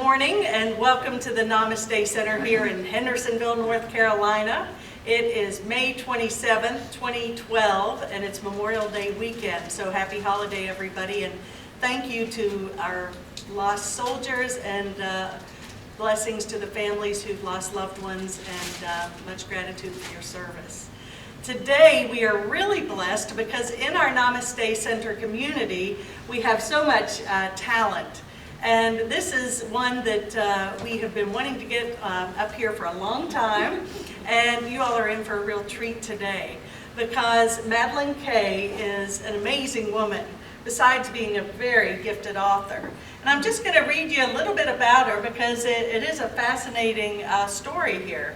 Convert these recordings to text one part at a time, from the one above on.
morning and welcome to the Namaste Center here in Hendersonville, North Carolina. It is May 27th, 2012, and it's Memorial Day weekend, so happy holiday everybody, and thank you to our lost soldiers and blessings to the families who've lost loved ones, and much gratitude for your service. Today we are really blessed because in our Namaste Center community we have so much talent. And this is one that we have been wanting to get up here for a long time, and you all are in for a real treat today because Madeleine Kay is an amazing woman, besides being a very gifted author. And I'm just going to read you a little bit about her because it is a fascinating story here.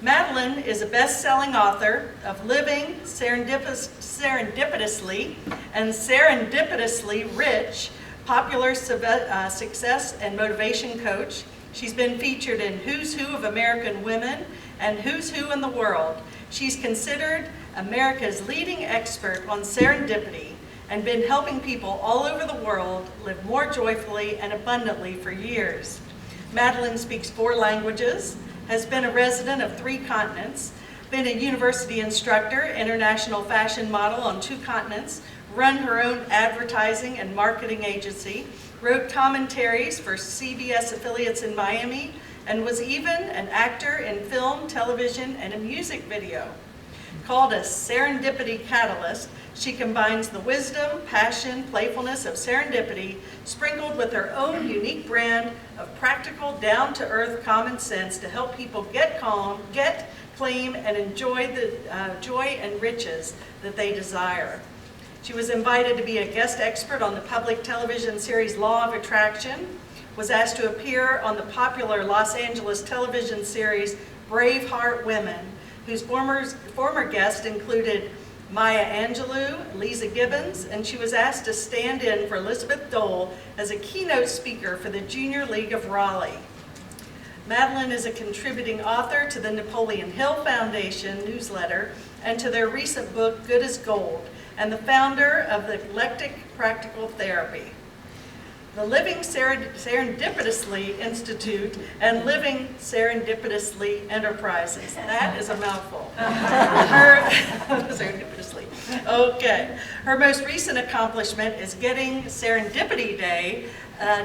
Madeleine is a best-selling author of Living Serendipitously and Serendipitously Rich, popular success and motivation coach. She's been featured in Who's Who of American Women and Who's Who in the World. She's considered America's leading expert on serendipity and been helping people all over the world live more joyfully and abundantly for years. Madeleine speaks 4 languages, has been a resident of 3 continents, been a university instructor, international fashion model on 2 continents, run her own advertising and marketing agency, wrote commentaries for CBS affiliates in Miami, and was even an actor in film, television, and a music video. Called a serendipity catalyst, she combines the wisdom, passion, playfulness of serendipity, sprinkled with her own unique brand of practical, down-to-earth common sense to help people get calm, claim, and enjoy the joy and riches that they desire. She was invited to be a guest expert on the public television series Law of Attraction, was asked to appear on the popular Los Angeles television series Braveheart Women, whose former guests included Maya Angelou, Lisa Gibbons, and she was asked to stand in for Elizabeth Dole as a keynote speaker for the Junior League of Raleigh. Madeleine is a contributing author to the Napoleon Hill Foundation newsletter and to their recent book, Good as Gold, and the founder of the Eclectic Practical Therapy, the Living Serendipitously Institute, and Living Serendipitously Enterprises. That is a mouthful. Serendipitously. Okay. Her most recent accomplishment is getting Serendipity Day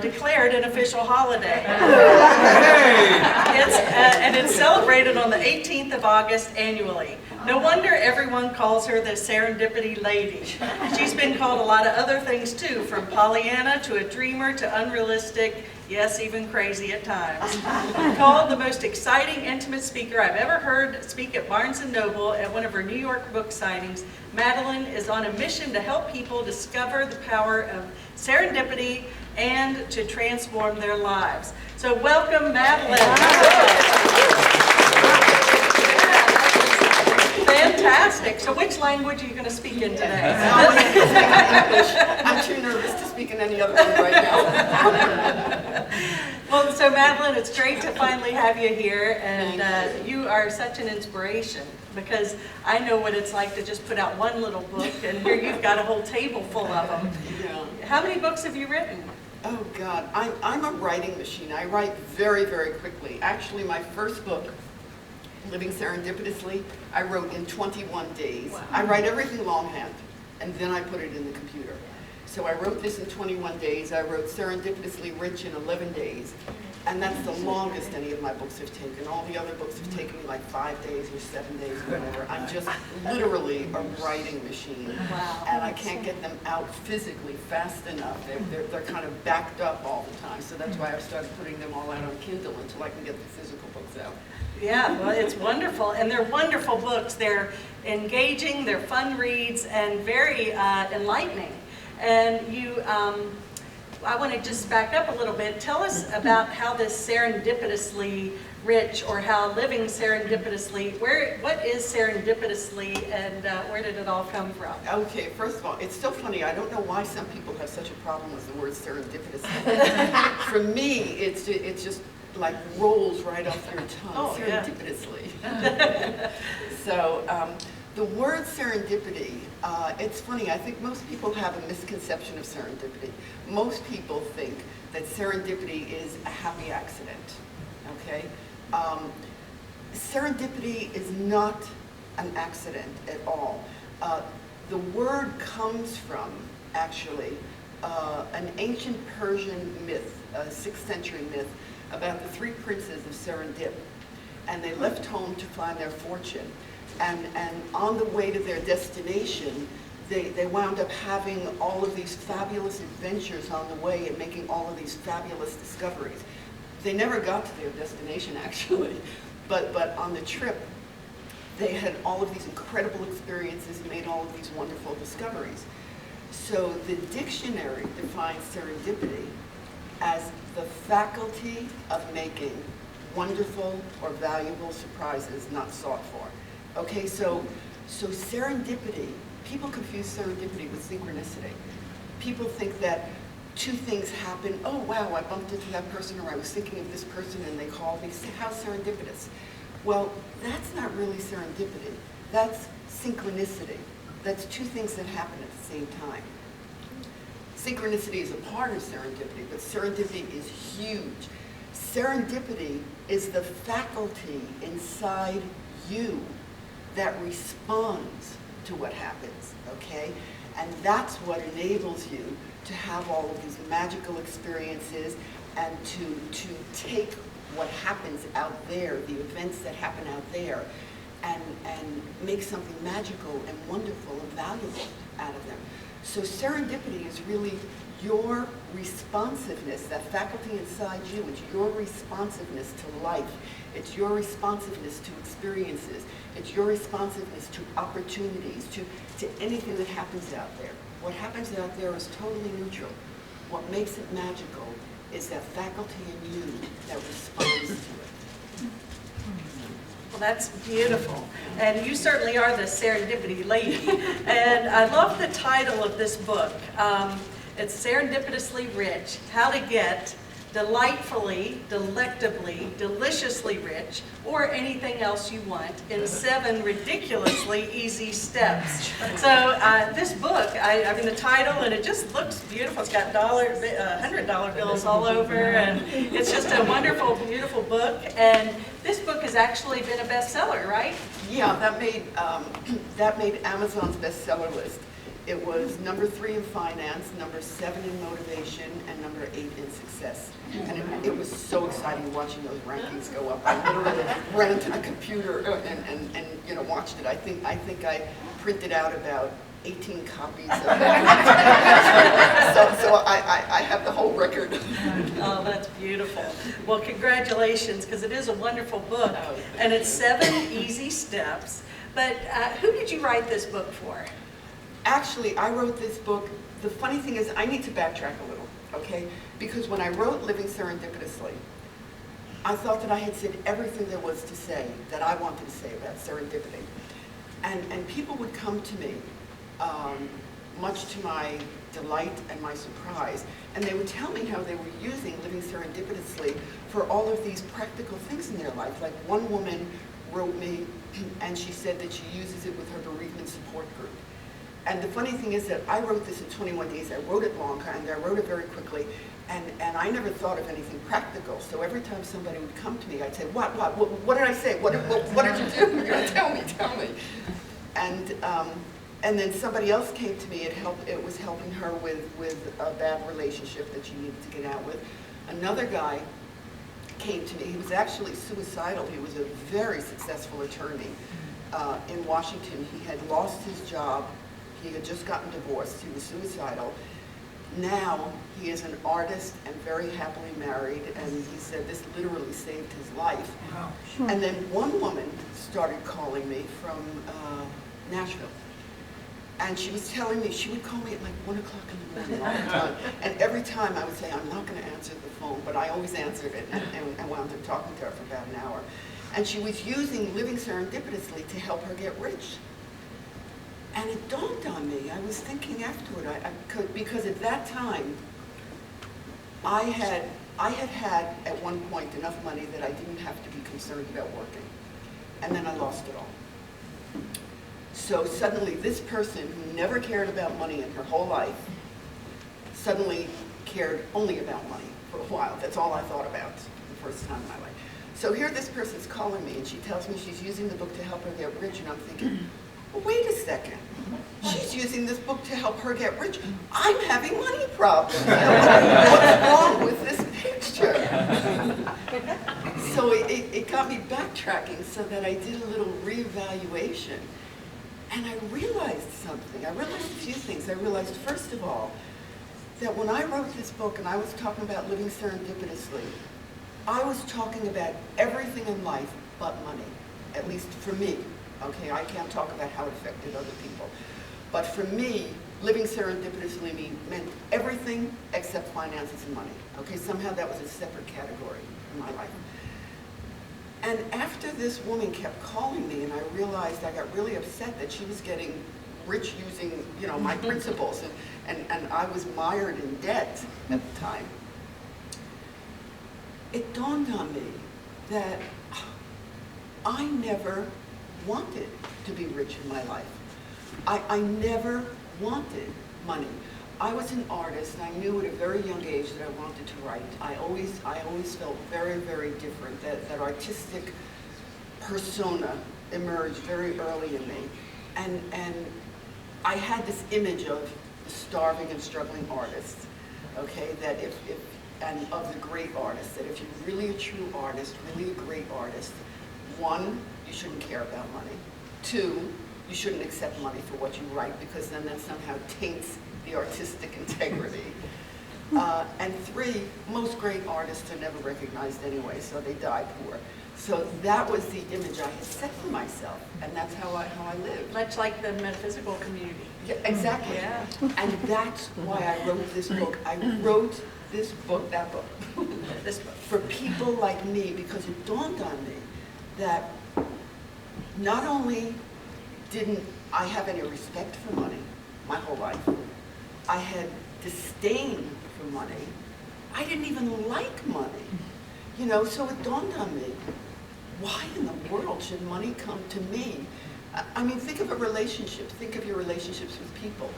declared an official holiday. And it's celebrated on the 18th of August annually. No wonder everyone calls her the Serendipity Lady. She's been called a lot of other things too, from Pollyanna to a dreamer to unrealistic, yes, even crazy at times. Called the most exciting, intimate speaker I've ever heard speak at Barnes & Noble at one of her New York book signings, Madeleine is on a mission to help people discover the power of serendipity and to transform their lives. So welcome, Madeleine. Fantastic. So which language are you going to speak in today? I'm too nervous to speak in any other one right now. Well, so Madeleine, it's great to finally have you here, and you are such an inspiration because I know what it's like to just put out one little book, and here you've got a whole table full of them. Yeah. How many books have you written? Oh God, I'm a writing machine. I write very, very quickly. Actually, my first book, Living Serendipitously, I wrote in 21 days. Wow. I write everything longhand, and then I put it in the computer. So I wrote this in 21 days. I wrote Serendipitously Rich in 11 days, and that's the longest any of my books have taken. All the other books have taken me like 5 days or 7 days or whatever. I'm just literally a writing machine. Wow. And I can't get them out physically fast enough. They're kind of backed up all the time, so that's why I've started putting them all out on Kindle until I can get the physical books out. Yeah, well, it's wonderful, and they're wonderful books. They're engaging, they're fun reads, and very enlightening. And you, I want to just back up a little bit. Tell us about how this serendipitously rich, or how living serendipitously, what is serendipitously, and where did it all come from? Okay, first of all, it's so funny. I don't know why some people have such a problem with the word serendipitously. For me, it's just like rolls right off your tongue, serendipitously. Yeah. So The word serendipity, it's funny, I think most people have a misconception of serendipity. Most people think that serendipity is a happy accident, okay? Serendipity is not an accident at all. The word comes from, actually, an ancient Persian myth, a 6th century myth, about the 3 princes of Serendip. And they left home to find their fortune. And on the way to their destination, they wound up having all of these fabulous adventures on the way and making all of these fabulous discoveries. They never got to their destination, actually, but on the trip, they had all of these incredible experiences and made all of these wonderful discoveries. So the dictionary defines serendipity as the faculty of making wonderful or valuable surprises not sought for. Okay, so serendipity, people confuse serendipity with synchronicity. People think that 2 things happen. Oh wow, I bumped into that person, or I was thinking of this person and they called me. How serendipitous. Well, that's not really serendipity. That's synchronicity. That's 2 things that happen at the same time. Synchronicity is a part of serendipity, but serendipity is huge. Serendipity is the faculty inside you that responds to what happens, okay? And that's what enables you to have all of these magical experiences and to take what happens out there, the events that happen out there, and make something magical and wonderful and valuable out of them. So serendipity is really your responsiveness, that faculty inside you. It's your responsiveness to life. It's your responsiveness to experiences. It's your responsiveness to opportunities, to anything that happens out there. What happens out there is totally neutral. What makes it magical is that faculty in you that responds to it. Well, that's beautiful. And you certainly are the serendipity lady. And I love the title of this book. It's Serendipitously Rich, How to Get Delightfully, Delectably, Deliciously Rich, or anything else you want in 7 ridiculously easy steps. So this book, I mean the title, and it just looks beautiful. It's got $100 bills all over, and it's just a wonderful, beautiful book. And this book has actually been a bestseller, right? Yeah, that made Amazon's bestseller list. It was #3 in finance, #7 in motivation, and #8 in success. And it was so exciting watching those rankings go up. I literally ran to the computer and watched it. I think I printed out about 18 copies of it. So I have the whole record. Oh, that's beautiful. Well, congratulations, because it is a wonderful book. And it's 7 easy steps. But who did you write this book for? Actually, I wrote this book. The funny thing is, I need to backtrack a little, okay? Because when I wrote Living Serendipitously, I thought that I had said everything there was to say, that I wanted to say about serendipity. And people would come to me, much to my delight and my surprise, and they would tell me how they were using Living Serendipitously for all of these practical things in their life. Like one woman wrote me, and she said that she uses it with her bereavement support group. And the funny thing is that I wrote this in 21 days. I wrote it long, and I wrote it very quickly, and I never thought of anything practical. So every time somebody would come to me, I'd say, what did I say? What did you do? Tell me. And then somebody else came to me. It was helping her with a bad relationship that she needed to get out with. Another guy came to me. He was actually suicidal. He was a very successful attorney in Washington. He had lost his job. He had just gotten divorced. He was suicidal. Now he is an artist and very happily married, and he said this literally saved his life. Wow. And then one woman started calling me from Nashville. And she was telling me, she would call me at like 1 o'clock in the morning all the time. And every time I would say, I'm not going to answer the phone, but I always answered it, and wound up talking to her for about an hour. And she was using Living Serendipitously to help her get rich. And it dawned on me, I was thinking afterward, because at that time, I had at one point enough money that I didn't have to be concerned about working. And then I lost it all. So suddenly this person who never cared about money in her whole life suddenly cared only about money for a while. That's all I thought about the first time in my life. So here this person's calling me and she tells me she's using the book to help her get rich, and I'm thinking, well, wait a second. She's using this book to help her get rich. I'm having money problems. What's wrong with this picture? So it got me backtracking so that I did a little reevaluation. And I realized something. I realized a few things. I realized, first of all, that when I wrote this book and I was talking about living serendipitously, I was talking about everything in life but money, at least for me. Okay, I can't talk about how it affected other people. But for me, living serendipitously meant everything except finances and money. Okay, somehow that was a separate category in my life. And after this woman kept calling me and I realized I got really upset that she was getting rich using, my principles, and I was mired in debt at the time, it dawned on me that I never wanted to be rich in my life. I never wanted money. I was an artist, and I knew at a very young age that I wanted to write. I always felt very, very different. That artistic persona emerged very early in me. And I had this image of the starving and struggling artist, okay, that and of the great artist, that if you're really a true artist, really a great artist, one, you shouldn't care about money. Two, you shouldn't accept money for what you write, because then that somehow taints the artistic integrity. And three, most great artists are never recognized anyway, so they die poor. So that was the image I had set for myself, and that's how I lived. Much like the metaphysical community. Yeah, exactly. Yeah. And that's why I wrote this book. I wrote this book, that book, This book. for people like me, because it dawned on me that not only didn't I have any respect for money my whole life, I had disdain for money. I didn't even like money. So it dawned on me, why in the world should money come to me? I mean, think of a relationship. Think of your relationships with people.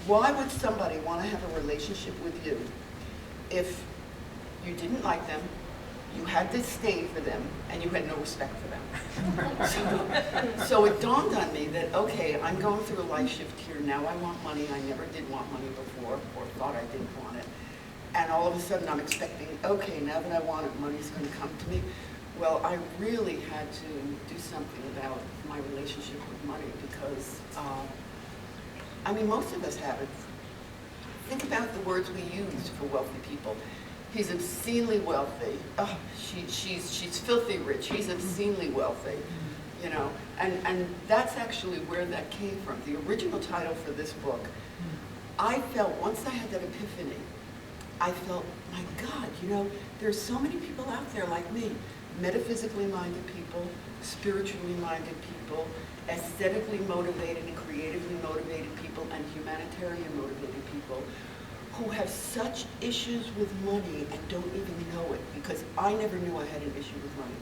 Why would somebody want to have a relationship with you if you didn't like them, you had disdain for them, and you had no respect for them? So it dawned on me that, okay, I'm going through a life shift here. Now I want money. I never did want money before, or thought I didn't want it. And all of a sudden I'm expecting, okay, now that I want it, money's going to come to me. Well, I really had to do something about my relationship with money, because, most of us have it. Think about the words we use for wealthy people. He's obscenely wealthy. Oh, she's filthy rich. He's obscenely wealthy, And that's actually where that came from. The original title for this book, I felt, once I had that epiphany, I felt, my God, there's so many people out there like me, metaphysically minded people, spiritually minded people, aesthetically motivated and creatively motivated people, and humanitarian motivated people who have such issues with money and don't even know it, because I never knew I had an issue with money.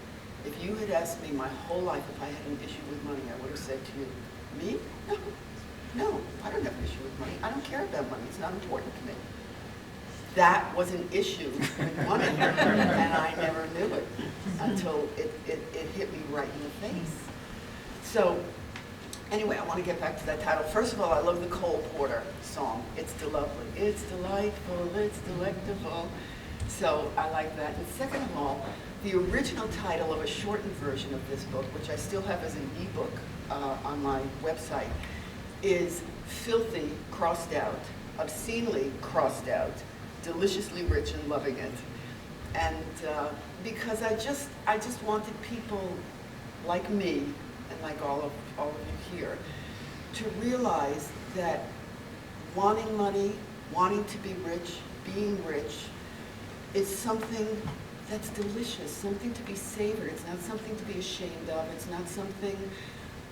If you had asked me my whole life if I had an issue with money, I would have said to you, me? No, I don't have an issue with money. I don't care about money. It's not important to me. That was an issue with money, and I never knew it until it hit me right in the face. So, anyway, I want to get back to that title. First of all, I love the Cole Porter song, It's Lovely. It's delightful, it's delectable. So I like that. And second of all, the original title of a shortened version of this book, which I still have as an ebook on my website, is Filthy Crossed Out, Obscenely Crossed Out, Deliciously Rich and Loving It. And because I just wanted people like me, and like all of you here, to realize that wanting money, wanting to be rich, being rich, is something that's delicious, something to be savored. It's not something to be ashamed of. It's not something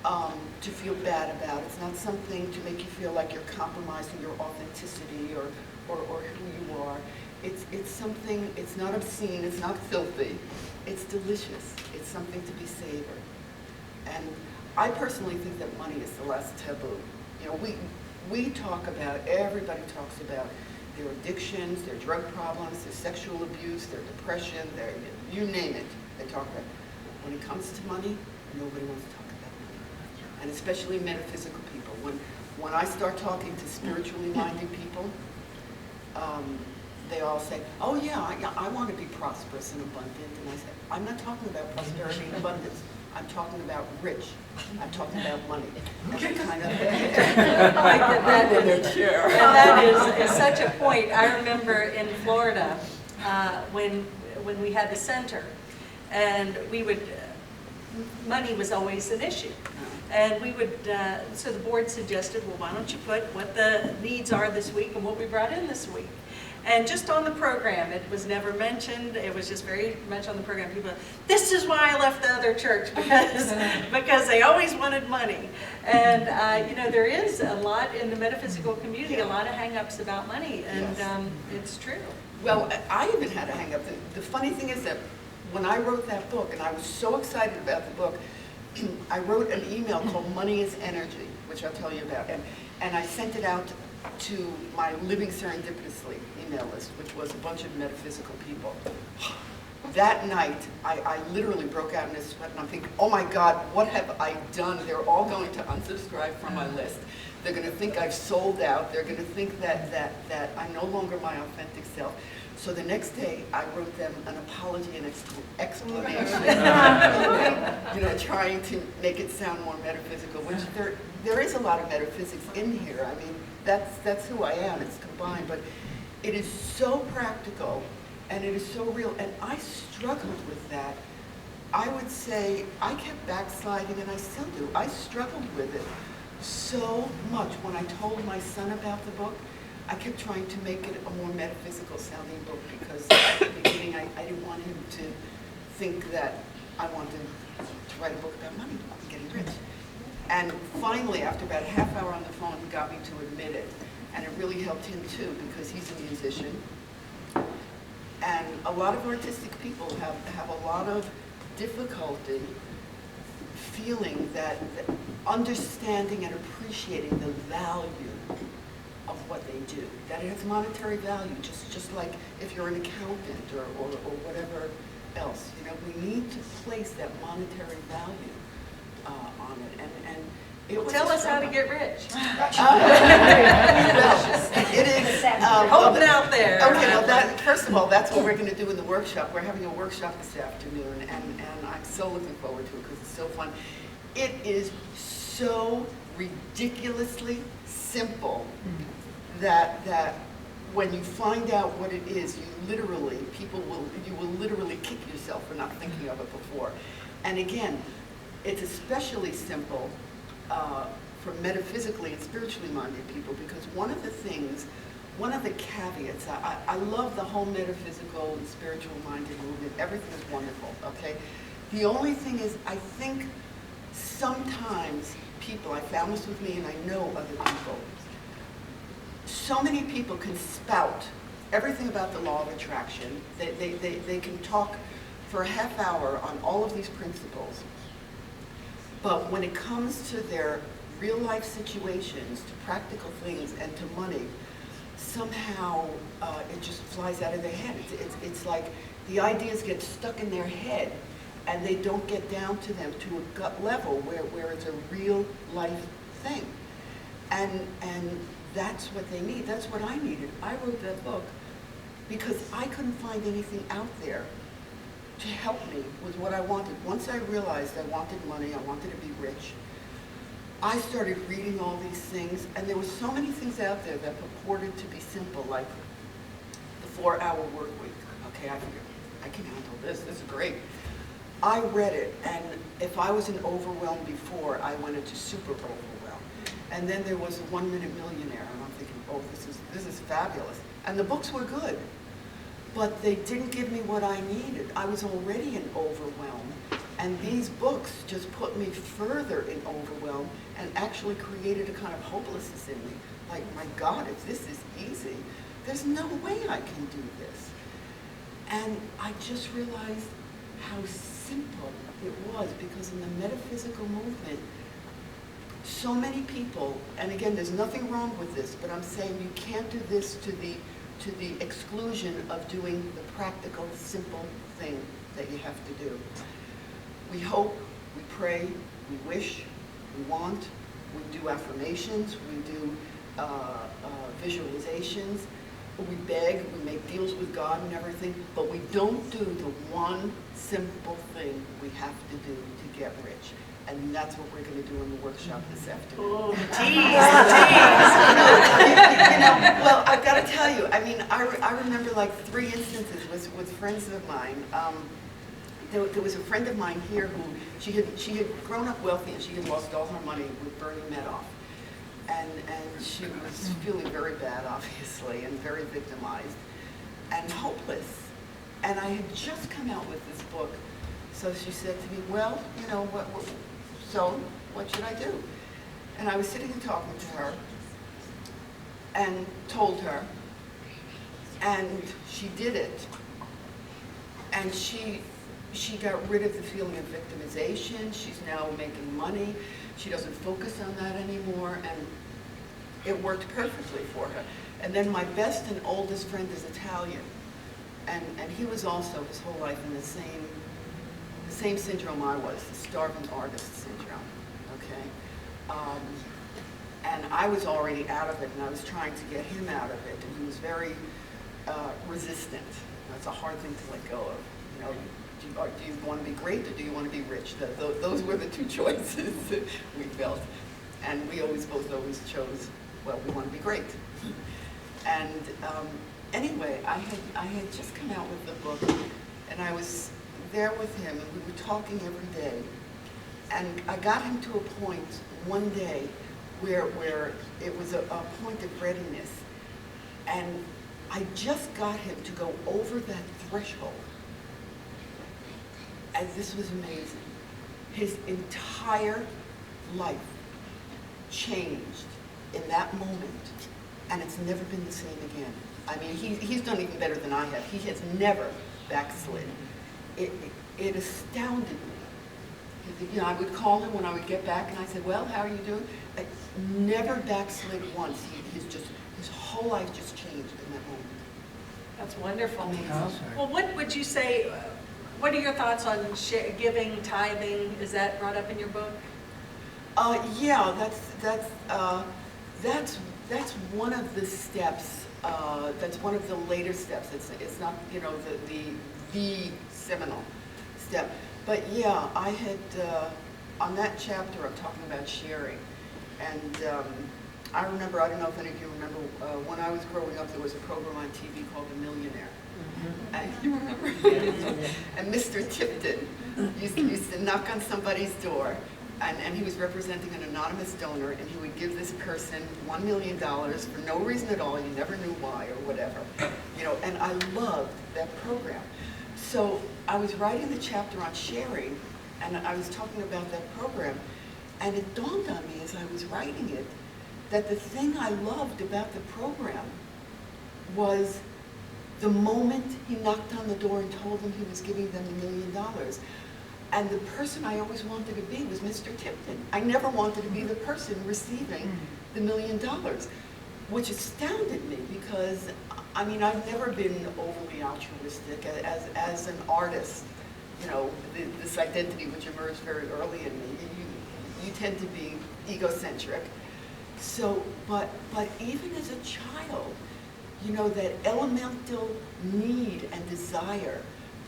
to feel bad about. It's not something to make you feel like you're compromising your authenticity or who you are. It's something, it's not obscene, it's not filthy, it's delicious. It's something to be savored. And I personally think that money is the last taboo. You know, we talk about, everybody talks about their addictions, their drug problems, their sexual abuse, their depression, their, you name it, they talk about it. When it comes to money, nobody wants to talk about money. And especially metaphysical people. When I start talking to spiritually minded people, they all say, oh yeah, I want to be prosperous and abundant. And I say, I'm not talking about prosperity and abundance. I'm talking about rich. I'm talking about money. And they kind of that is such a point. I remember in Florida when we had the center, and we would, money was always an issue. And we would, so the board suggested, well, why don't you put what the needs are this week and what we brought in this week. And just on the program, it was never mentioned. It was just very much on the program. People, this is why I left the other church, because they always wanted money. And you know, there is a lot in the metaphysical community, a lot of hang-ups about money, and it's true. Well, I even had a hang-up. The funny thing is that when I wrote that book, and I was so excited about the book, I wrote an email called Money is Energy, which I'll tell you about, and I sent it out to my Living Serendipitously email list, which was a bunch of metaphysical people. That night, I literally broke out in a sweat, and I'm thinking, oh my God, what have I done? They're all going to unsubscribe from my list. They're going to think I've sold out. They're going to think that I'm no longer my authentic self. So the next day, I wrote them an apology and explanation, you know, trying to make it sound more metaphysical, which there is a lot of metaphysics in here. I mean, that's who I am. It's combined, but it is so practical, and it is so real, and I struggled with that. I would say I kept backsliding, and I still do. I struggled with it so much. When I told my son about the book, I kept trying to make it a more metaphysical sounding book, because at the beginning I didn't want him to think that I wanted to write a book about money and getting rich. And finally, after about a half hour on the phone, he got me to admit it. And it really helped him too, because he's a musician. And a lot of artistic people have a lot of difficulty feeling that understanding and appreciating the value of what they do, that it has monetary value, just like if you're an accountant or whatever else. You know, we need to place that monetary value on it, and it was Tell us how to get rich. Well, it is Holding out there. Okay, well, first of all, that's what we're going to do in the workshop. We're having a workshop this afternoon, and I'm so looking forward to it because it's so fun. It is so ridiculously simple that when you find out what it is, you will literally kick yourself for not thinking of it before. And again, it's especially simple for metaphysically and spiritually minded people, because one of the caveats, I love the whole metaphysical and spiritual minded movement. Everything is wonderful, okay? The only thing is, I think sometimes people, I found this with me and I know other people, so many people can spout everything about the law of attraction. They can talk for a half hour on all of these principles. But when it comes to their real life situations, to practical things, and to money, somehow it just flies out of their head. It's like the ideas get stuck in their head, and they don't get down to them to a gut level where it's a real life thing. And that's what they need. That's what I needed. I wrote that book because I couldn't find anything out there to help me with what I wanted. Once I realized I wanted money, I wanted to be rich, I started reading all these things, and there were so many things out there that purported to be simple, like the 4-hour work week. Okay, I figured, I can handle this. This is great. I read it, and if I was an overwhelmed before, I went into super overwhelmed. And then there was the 1 Minute Millionaire, and I'm thinking, oh, this is fabulous. And the books were good, but they didn't give me what I needed. I was already in overwhelm, and these books just put me further in overwhelm and actually created a kind of hopelessness in me. Like, my God, if this is easy, there's no way I can do this. And I just realized how simple it was, because in the metaphysical movement, so many people, and again, there's nothing wrong with this, but I'm saying you can't do this to the exclusion of doing the practical, simple thing that you have to do. We hope, we pray, we wish, we want, we do affirmations, we do visualizations, we beg, we make deals with God and everything, but we don't do the one simple thing we have to do to get rich. And that's what we're going to do in the workshop this afternoon. Oh, Well, I've got to tell you, I mean, I remember like 3 instances with friends of mine. There was a friend of mine here who, she had grown up wealthy and she had lost all her money with Bernie Madoff. And she was feeling very bad, obviously, and very victimized and hopeless. And I had just come out with this book. So she said to me, well, you know, what should I do? And I was sitting and talking to her and told her, and she did it. And she got rid of the feeling of victimization. She's now making money. She doesn't focus on that anymore, and it worked perfectly for her. And then my best and oldest friend is Italian, and he was also his whole life in the same syndrome I was, the starving artist syndrome, okay? And I was already out of it, and I was trying to get him out of it, and he was very resistant. That's a hard thing to let go of. You know, do you want to be great or do you want to be rich? Those were the 2 choices we felt. And we both always chose, well, we want to be great. And anyway, I had just come out with the book, and I was there with him, and we were talking every day. And I got him to a point one day where it was a point of readiness. And I just got him to go over that threshold. And this was amazing. His entire life changed in that moment, and it's never been the same again. I mean, he's done even better than I have. He has never backslid. It astounded me. You know, I would call him when I would get back, and I said, well, how are you doing? I never backslid once. His whole life just changed in that moment. That's wonderful. Amazing. Well, what would you say, what are your thoughts on giving, tithing? Is that brought up in your book? Yeah, that's one of the steps. That's one of the later steps. It's not, you know, the seminal step. But yeah, I had on that chapter I'm talking about sharing, and I remember, I don't know if any of you remember, when I was growing up, there was a program on TV called The Millionaire. Mm-hmm. And you remember? And Mr. Tipton used to knock on somebody's door, and he was representing an anonymous donor, and he would give this person $1 million for no reason at all. You never knew why or whatever. You know, and I loved that program. So I was writing the chapter on sharing, and I was talking about that program, and it dawned on me as I was writing it that the thing I loved about the program was the moment he knocked on the door and told them he was giving them $1 million. And the person I always wanted to be was Mr. Tipton. I never wanted to be the person receiving the $1 million, which astounded me because, I mean, I've never been overly altruistic as an artist. You know, this identity which emerged very early in me, you tend to be egocentric. So, but even as a child, you know, that elemental need and desire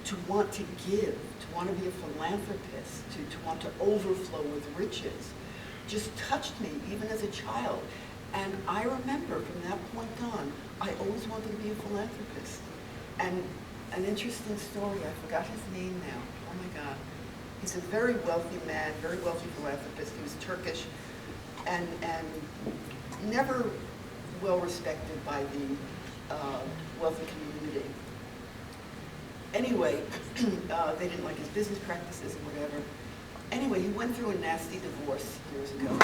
to want to give, to want to be a philanthropist, to want to overflow with riches, just touched me even as a child. And I remember from that point on, I always wanted to be a philanthropist. And an interesting story, I forgot his name now. Oh my God. He's a very wealthy man, very wealthy philanthropist. He was Turkish and never well respected by the wealthy community. Anyway, they didn't like his business practices and whatever. Anyway, he went through a nasty divorce years ago,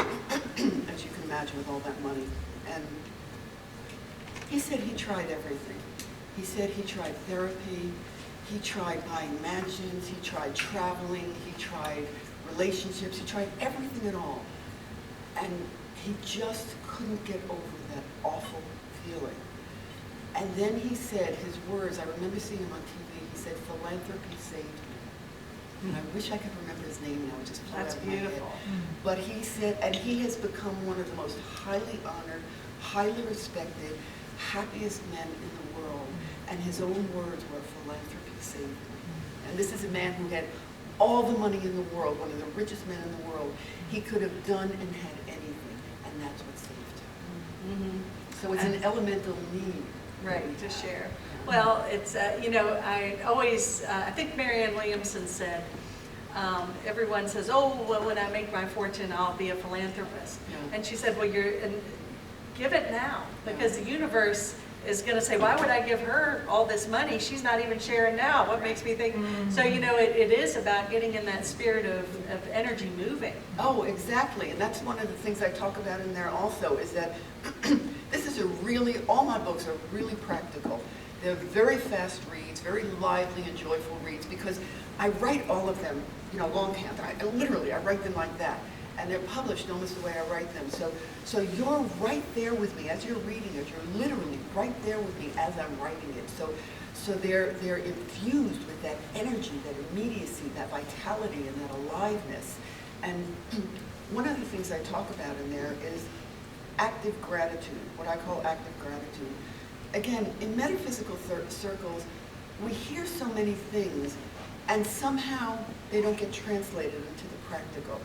as you can imagine, with all that money. And he said he tried everything. He said he tried therapy, he tried buying mansions, he tried traveling, he tried relationships, he tried everything at all. and he just couldn't get over that awful feeling. And then he said his words, I remember seeing him on TV, he said, philanthropy saved me. And I wish I could remember his name now, it just flew out of my head. Beautiful. But he said, and he has become one of the most highly honored, highly respected, happiest men in the world. And his own words were, philanthropy saved me. And this is a man who had all the money in the world, one of the richest men in the world. He could have done and had anything, and that's what saved him. So it's an elemental need. Right, to share. Well, it's, you know, I always, I think Marianne Williamson said, everyone says, oh, well, when I make my fortune, I'll be a philanthropist. Yeah. And she said, well, give it now, because the universe is going to say, why would I give her all this money? She's not even sharing now. What makes me think? So, you know, it is about getting in that spirit of energy moving. Oh, exactly. And that's one of the things I talk about in there also, is that this is a really, all my books are really practical. They're very fast reads, very lively and joyful reads, because I write all of them, you know, longhand. I write them like that. And they're published almost the way I write them. So you're right there with me as you're reading it. You're literally right there with me as I'm writing it. So they're infused with that energy, that immediacy, that vitality, and that aliveness. And one of the things I talk about in there is active gratitude, what I call active gratitude. Again, in metaphysical circles, we hear so many things, and somehow they don't get translated into the practical.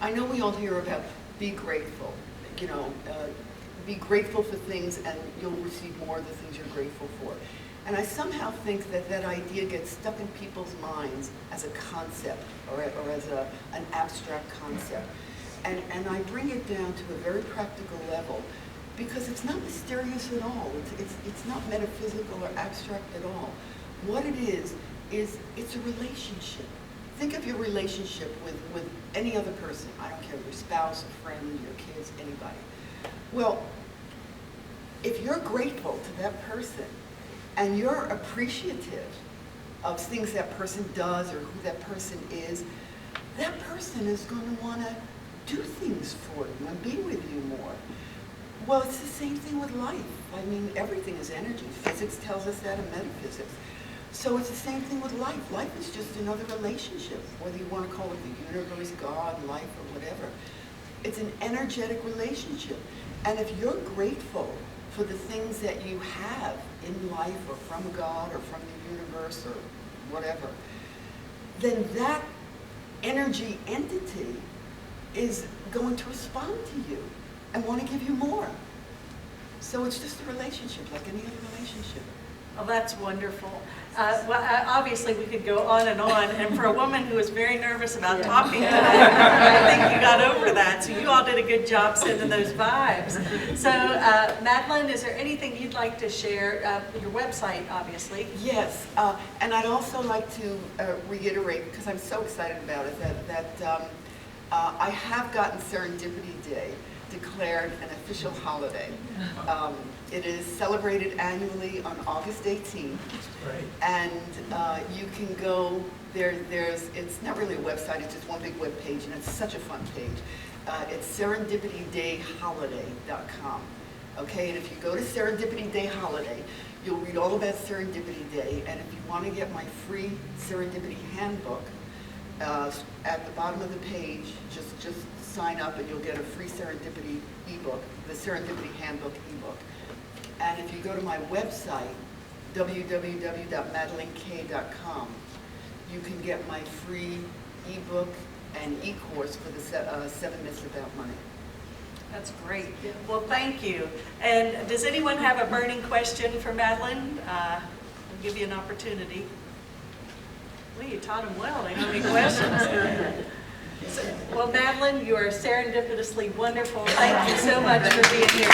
I know we all hear about be grateful, you know, be grateful for things and you'll receive more of the things you're grateful for. And I somehow think that that idea gets stuck in people's minds as a concept or as an abstract concept. And I bring it down to a very practical level because it's not mysterious at all. It's not metaphysical or abstract at all. What it is it's a relationship. Think of your relationship with any other person. I don't care, your spouse, a friend, your kids, anybody. Well, if you're grateful to that person and you're appreciative of things that person does or who that person is, that person is going to want to do things for you and be with you more. Well, it's the same thing with life. I mean, everything is energy. Physics tells us that in metaphysics. So it's the same thing with life. Life is just another relationship, whether you want to call it the universe, God, life, or whatever. It's an energetic relationship. And if you're grateful for the things that you have in life or from God or from the universe or whatever, then that energy entity is going to respond to you and want to give you more. So it's just a relationship like any other relationship. Oh, that's wonderful. Obviously, we could go on, and for a woman who was very nervous about talking today, I think you got over that. So you all did a good job sending those vibes. So, Madeleine, is there anything you'd like to share? Your website, obviously. Yes, and I'd also like to reiterate, because I'm so excited about it, that I have gotten Serendipity Day declared an official holiday. It is celebrated annually on August 18th, and you can go there. It's not really a website; it's just one big web page, and it's such a fun page. It's serendipitydayholiday.com. Okay, and if you go to Serendipity Day Holiday, you'll read all about Serendipity Day, and if you want to get my free Serendipity handbook, at the bottom of the page, just sign up and you'll get a free Serendipity ebook, the Serendipity Handbook ebook. And if you go to my website, www.madelinekay.com, you can get my free ebook and e-course for the 7 Myths About Money. That's great. Well, thank you. And does anyone have a burning question for Madeleine? I'll give you an opportunity. Well, you taught them well. They know any questions. Well, Madeleine, you are serendipitously wonderful. Thank you so much for being here.